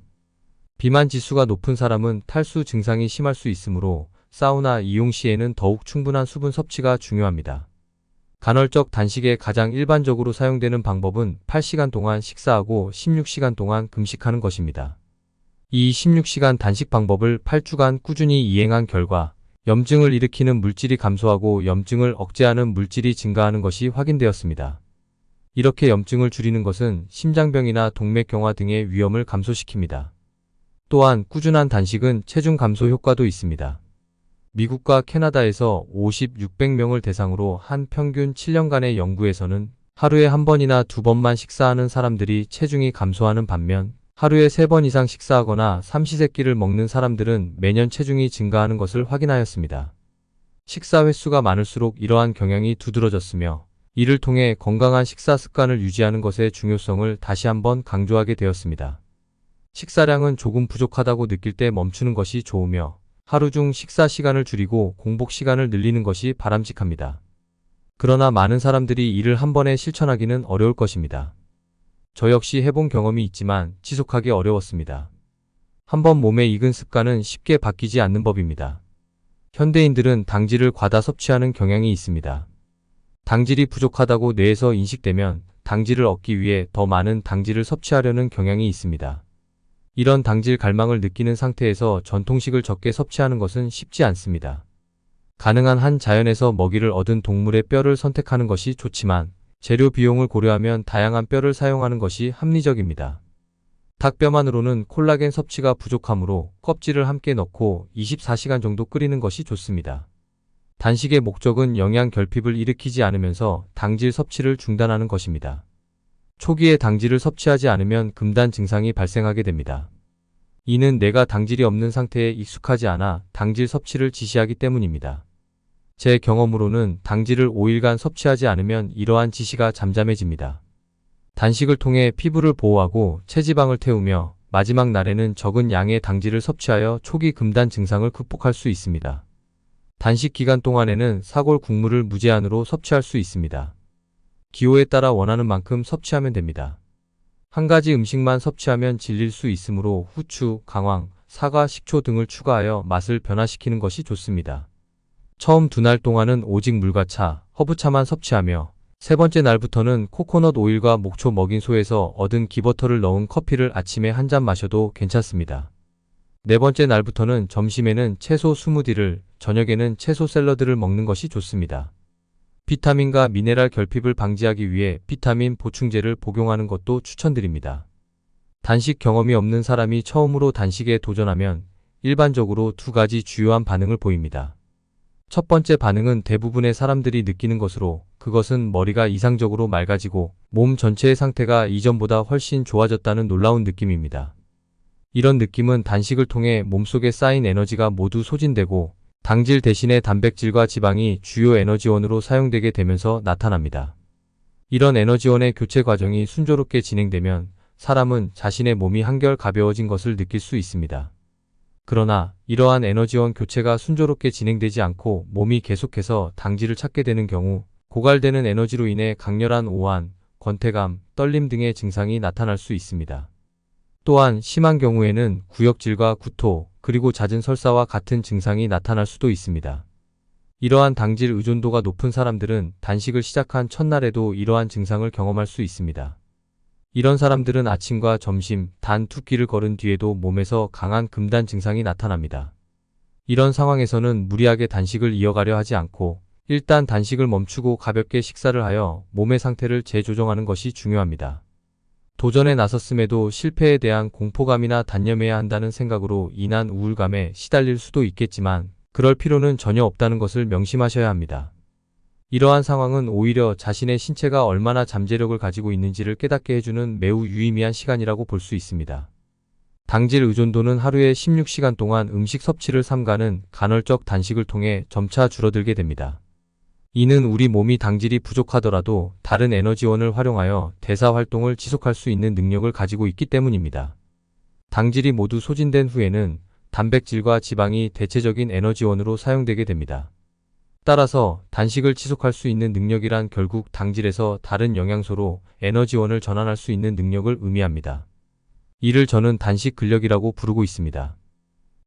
비만 지수가 높은 사람은 탈수 증상이 심할 수 있으므로 사우나 이용 시에는 더욱 충분한 수분 섭취가 중요합니다. 간헐적 단식에 가장 일반적으로 사용되는 방법은 8시간 동안 식사하고 16시간 동안 금식하는 것입니다. 이 16시간 단식 방법을 8주간 꾸준히 이행한 결과 염증을 일으키는 물질이 감소하고 염증을 억제하는 물질이 증가하는 것이 확인되었습니다. 이렇게 염증을 줄이는 것은 심장병이나 동맥경화 등의 위험을 감소시킵니다. 또한 꾸준한 단식은 체중 감소 효과도 있습니다. 미국과 캐나다에서 50-600명을 대상으로 한 평균 7년간의 연구에서는 하루에 한 번이나 두 번만 식사하는 사람들이 체중이 감소하는 반면 하루에 3번 이상 식사하거나 삼시세끼를 먹는 사람들은 매년 체중이 증가하는 것을 확인하였습니다. 식사 횟수가 많을수록 이러한 경향이 두드러졌으며 이를 통해 건강한 식사 습관을 유지하는 것의 중요성을 다시 한번 강조하게 되었습니다. 식사량은 조금 부족하다고 느낄 때 멈추는 것이 좋으며 하루 중 식사 시간을 줄이고 공복 시간을 늘리는 것이 바람직합니다. 그러나 많은 사람들이 이를 한 번에 실천하기는 어려울 것입니다. 저 역시 해본 경험이 있지만 지속하기 어려웠습니다. 한번 몸에 익은 습관은 쉽게 바뀌지 않는 법입니다. 현대인들은 당질을 과다 섭취하는 경향이 있습니다. 당질이 부족하다고 뇌에서 인식되면 당질을 얻기 위해 더 많은 당질을 섭취하려는 경향이 있습니다. 이런 당질 갈망을 느끼는 상태에서 전통식을 적게 섭취하는 것은 쉽지 않습니다. 가능한 한 자연에서 먹이를 얻은 동물의 뼈를 선택하는 것이 좋지만 재료 비용을 고려하면 다양한 뼈를 사용하는 것이 합리적입니다. 닭뼈만으로는 콜라겐 섭취가 부족하므로 껍질을 함께 넣고 24시간 정도 끓이는 것이 좋습니다. 단식의 목적은 영양 결핍을 일으키지 않으면서 당질 섭취를 중단하는 것입니다. 초기에 당질을 섭취하지 않으면 금단 증상이 발생하게 됩니다. 이는 뇌가 당질이 없는 상태에 익숙하지 않아 당질 섭취를 지시하기 때문입니다. 제 경험으로는 당질을 5일간 섭취하지 않으면 이러한 지시가 잠잠해집니다. 단식을 통해 피부를 보호하고 체지방을 태우며 마지막 날에는 적은 양의 당질을 섭취하여 초기 금단 증상을 극복할 수 있습니다. 단식 기간 동안에는 사골 국물을 무제한으로 섭취할 수 있습니다. 기호에 따라 원하는 만큼 섭취하면 됩니다. 한 가지 음식만 섭취하면 질릴 수 있으므로 후추, 강황, 사과, 식초 등을 추가하여 맛을 변화시키는 것이 좋습니다. 처음 2날 동안은 오직 물과 차, 허브차만 섭취하며 세 번째 날부터는 코코넛 오일과 목초 먹인 소에서 얻은 기버터를 넣은 커피를 아침에 한 잔 마셔도 괜찮습니다. 네 번째 날부터는 점심에는 채소 스무디를, 저녁에는 채소 샐러드를 먹는 것이 좋습니다. 비타민과 미네랄 결핍을 방지하기 위해 비타민 보충제를 복용하는 것도 추천드립니다. 단식 경험이 없는 사람이 처음으로 단식에 도전하면 일반적으로 2가지 주요한 반응을 보입니다. 첫 번째 반응은 대부분의 사람들이 느끼는 것으로, 그것은 머리가 이상적으로 맑아지고 몸 전체의 상태가 이전보다 훨씬 좋아졌다는 놀라운 느낌입니다. 이런 느낌은 단식을 통해 몸속에 쌓인 에너지가 모두 소진되고 당질 대신에 단백질과 지방이 주요 에너지원으로 사용되게 되면서 나타납니다. 이런 에너지원의 교체 과정이 순조롭게 진행되면 사람은 자신의 몸이 한결 가벼워진 것을 느낄 수 있습니다. 그러나 이러한 에너지원 교체가 순조롭게 진행되지 않고 몸이 계속해서 당질을 찾게 되는 경우 고갈되는 에너지로 인해 강렬한 오한, 권태감, 떨림 등의 증상이 나타날 수 있습니다. 또한 심한 경우에는 구역질과 구토, 그리고 잦은 설사와 같은 증상이 나타날 수도 있습니다. 이러한 당질 의존도가 높은 사람들은 단식을 시작한 첫날에도 이러한 증상을 경험할 수 있습니다. 이런 사람들은 아침과 점심, 단 2끼를 걸은 뒤에도 몸에서 강한 금단 증상이 나타납니다. 이런 상황에서는 무리하게 단식을 이어가려 하지 않고 일단 단식을 멈추고 가볍게 식사를 하여 몸의 상태를 재조정하는 것이 중요합니다. 도전에 나섰음에도 실패에 대한 공포감이나 단념해야 한다는 생각으로 인한 우울감에 시달릴 수도 있겠지만 그럴 필요는 전혀 없다는 것을 명심하셔야 합니다. 이러한 상황은 오히려 자신의 신체가 얼마나 잠재력을 가지고 있는지를 깨닫게 해주는 매우 유의미한 시간이라고 볼 수 있습니다. 당질 의존도는 하루에 16시간 동안 음식 섭취를 삼가는 간헐적 단식을 통해 점차 줄어들게 됩니다. 이는 우리 몸이 당질이 부족하더라도 다른 에너지원을 활용하여 대사 활동을 지속할 수 있는 능력을 가지고 있기 때문입니다. 당질이 모두 소진된 후에는 단백질과 지방이 대체적인 에너지원으로 사용되게 됩니다. 따라서 단식을 지속할 수 있는 능력이란 결국 당질에서 다른 영양소로 에너지원을 전환할 수 있는 능력을 의미합니다. 이를 저는 단식 근력이라고 부르고 있습니다.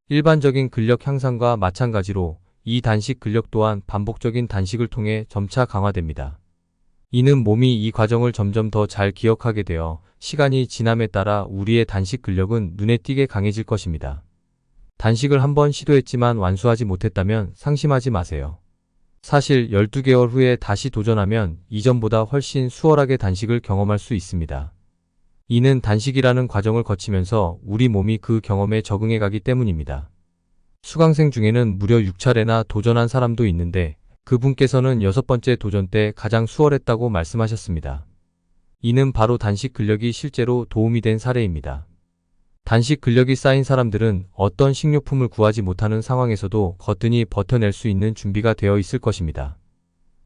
일반적인 근력 향상과 마찬가지로 이 단식 근력 또한 반복적인 단식을 통해 점차 강화됩니다. 이는 몸이 이 과정을 점점 더 잘 기억하게 되어 시간이 지남에 따라 우리의 단식 근력은 눈에 띄게 강해질 것입니다. 단식을 한번 시도했지만 완수하지 못했다면 상심하지 마세요. 사실 12개월 후에 다시 도전하면 이전보다 훨씬 수월하게 단식을 경험할 수 있습니다. 이는 단식이라는 과정을 거치면서 우리 몸이 그 경험에 적응해 가기 때문입니다. 수강생 중에는 무려 6차례나 도전한 사람도 있는데 그분께서는 6번째 도전 때 가장 수월했다고 말씀하셨습니다. 이는 바로 단식 근력이 실제로 도움이 된 사례입니다. 단식 근력이 쌓인 사람들은 어떤 식료품을 구하지 못하는 상황에서도 거뜬히 버텨낼 수 있는 준비가 되어 있을 것입니다.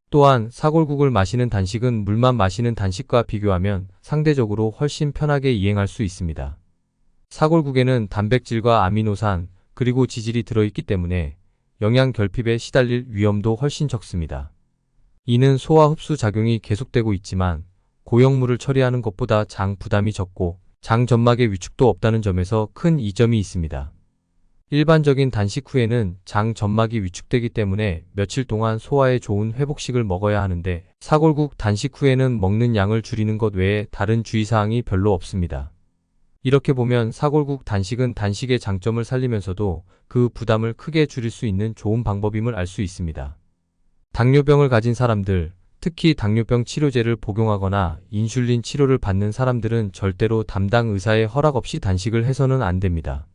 또한 사골국을 마시는 단식은 물만 마시는 단식과 비교하면 상대적으로 훨씬 편하게 이행할 수 있습니다. 사골국에는 단백질과 아미노산, 그리고 지질이 들어있기 때문에 영양 결핍에 시달릴 위험도 훨씬 적습니다. 이는 소화 흡수 작용이 계속되고 있지만 고용물을 처리하는 것보다 장 부담이 적고 장 점막의 위축도 없다는 점에서 큰 이점이 있습니다. 일반적인 단식 후에는 장 점막이 위축되기 때문에 며칠 동안 소화에 좋은 회복식을 먹어야 하는데 사골국 단식 후에는 먹는 양을 줄이는 것 외에 다른 주의사항이 별로 없습니다. 이렇게 보면 사골국 단식은 단식의 장점을 살리면서도 그 부담을 크게 줄일 수 있는 좋은 방법임을 알 수 있습니다. 당뇨병을 가진 사람들, 특히 당뇨병 치료제를 복용하거나 인슐린 치료를 받는 사람들은 절대로 담당 의사의 허락 없이 단식을 해서는 안 됩니다.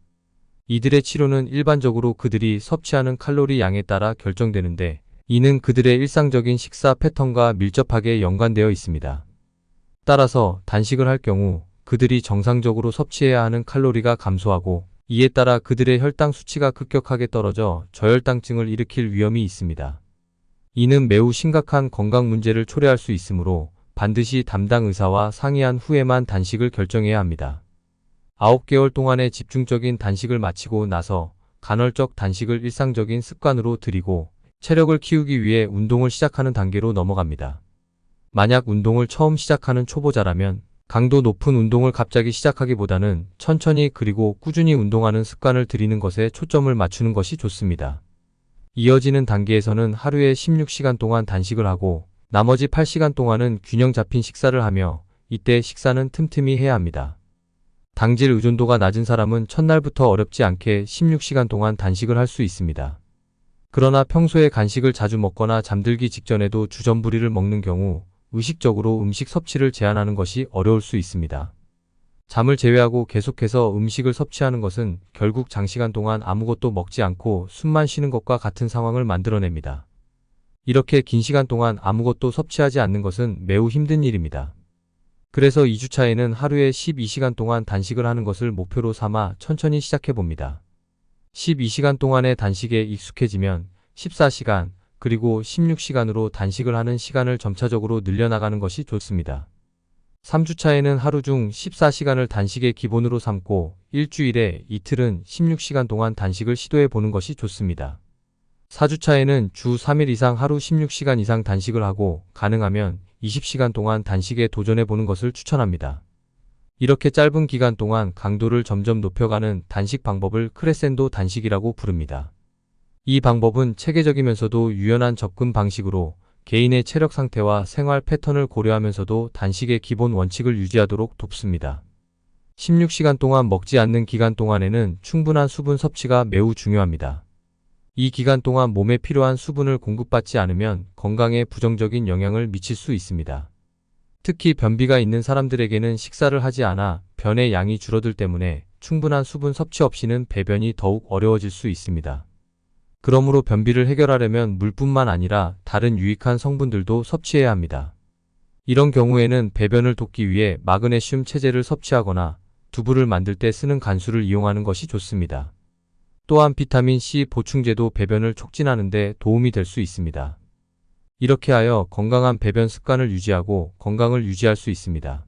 이들의 치료는 일반적으로 그들이 섭취하는 칼로리 양에 따라 결정되는데 이는 그들의 일상적인 식사 패턴과 밀접하게 연관되어 있습니다. 따라서 단식을 할 경우 그들이 정상적으로 섭취해야 하는 칼로리가 감소하고 이에 따라 그들의 혈당 수치가 급격하게 떨어져 저혈당증을 일으킬 위험이 있습니다. 이는 매우 심각한 건강 문제를 초래할 수 있으므로 반드시 담당 의사와 상의한 후에만 단식을 결정해야 합니다. 9개월 동안의 집중적인 단식을 마치고 나서 간헐적 단식을 일상적인 습관으로 들이고 체력을 키우기 위해 운동을 시작하는 단계로 넘어갑니다. 만약 운동을 처음 시작하는 초보자라면 강도 높은 운동을 갑자기 시작하기보다는 천천히 그리고 꾸준히 운동하는 습관을 들이는 것에 초점을 맞추는 것이 좋습니다. 이어지는 단계에서는 하루에 16시간 동안 단식을 하고 나머지 8시간 동안은 균형 잡힌 식사를 하며 이때 식사는 틈틈이 해야 합니다. 당질 의존도가 낮은 사람은 첫날부터 어렵지 않게 16시간 동안 단식을 할 수 있습니다. 그러나 평소에 간식을 자주 먹거나 잠들기 직전에도 주전부리를 먹는 경우 의식적으로 음식 섭취를 제한하는 것이 어려울 수 있습니다. 잠을 제외하고 계속해서 음식을 섭취하는 것은 결국 장시간 동안 아무것도 먹지 않고 숨만 쉬는 것과 같은 상황을 만들어냅니다. 이렇게 긴 시간 동안 아무것도 섭취하지 않는 것은 매우 힘든 일입니다. 그래서 2주차에는 하루에 12시간 동안 단식을 하는 것을 목표로 삼아 천천히 시작해 봅니다. 12시간 동안의 단식에 익숙해지면 14시간, 그리고 16시간으로 단식을 하는 시간을 점차적으로 늘려나가는 것이 좋습니다. 3주차에는 하루 중 14시간을 단식의 기본으로 삼고 일주일에 이틀은 16시간 동안 단식을 시도해 보는 것이 좋습니다. 4주차에는 주 3일 이상 하루 16시간 이상 단식을 하고 가능하면 20시간 동안 단식에 도전해 보는 것을 추천합니다. 이렇게 짧은 기간 동안 강도를 점점 높여가는 단식 방법을 크레센도 단식이라고 부릅니다. 이 방법은 체계적이면서도 유연한 접근 방식으로 개인의 체력 상태와 생활 패턴을 고려하면서도 단식의 기본 원칙을 유지하도록 돕습니다. 16시간 동안 먹지 않는 기간 동안에는 충분한 수분 섭취가 매우 중요합니다. 이 기간 동안 몸에 필요한 수분을 공급받지 않으면 건강에 부정적인 영향을 미칠 수 있습니다. 특히 변비가 있는 사람들에게는 식사를 하지 않아 변의 양이 줄어들 때문에 충분한 수분 섭취 없이는 배변이 더욱 어려워질 수 있습니다. 그러므로 변비를 해결하려면 물뿐만 아니라 다른 유익한 성분들도 섭취해야 합니다. 이런 경우에는 배변을 돕기 위해 마그네슘 체제를 섭취하거나 두부를 만들 때 쓰는 간수를 이용하는 것이 좋습니다. 또한 비타민C 보충제도 배변을 촉진하는 데 도움이 될 수 있습니다. 이렇게 하여 건강한 배변 습관을 유지하고 건강을 유지할 수 있습니다.